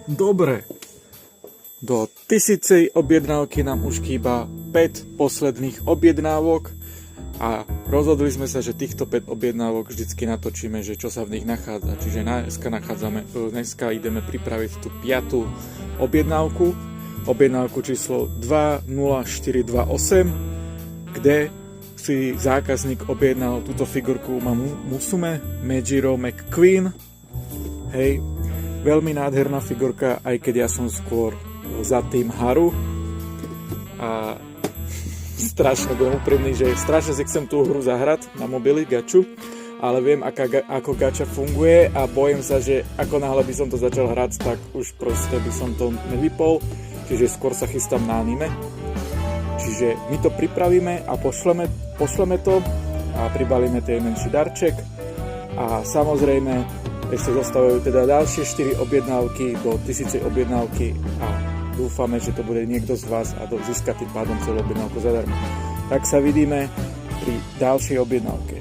Dobre, do 1000 objednávky nám už chýba 5 posledných objednávok a rozhodli sme sa, že týchto 5 objednávok vždycky natočíme, že čo sa v nich nachádza. Čiže dneska ideme pripraviť tú 5. objednávku číslo 20428, kde si zákazník objednal túto figurku Musume Mejiro McQueen. Hej, veľmi nádherná figurka, aj keď ja som skôr za tým Haru. A strašne budem úprimný, že strašne si chcem tú hru zahrať na mobily, gaču, ale viem, ako gača funguje a bojím sa, že ako náhle by som to začal hrať, tak už proste by som to nevypol, čiže skôr sa chystám na anime. Čiže my to pripravíme a pošleme to a pribalíme ten menší darček a samozrejme ešte zostávajú teda ďalšie 4 objednávky do 1000 objednávky a dúfame, že to bude niekto z vás a získa tým pádom celú objednávku zadarmo. Tak sa vidíme pri ďalšej objednávke.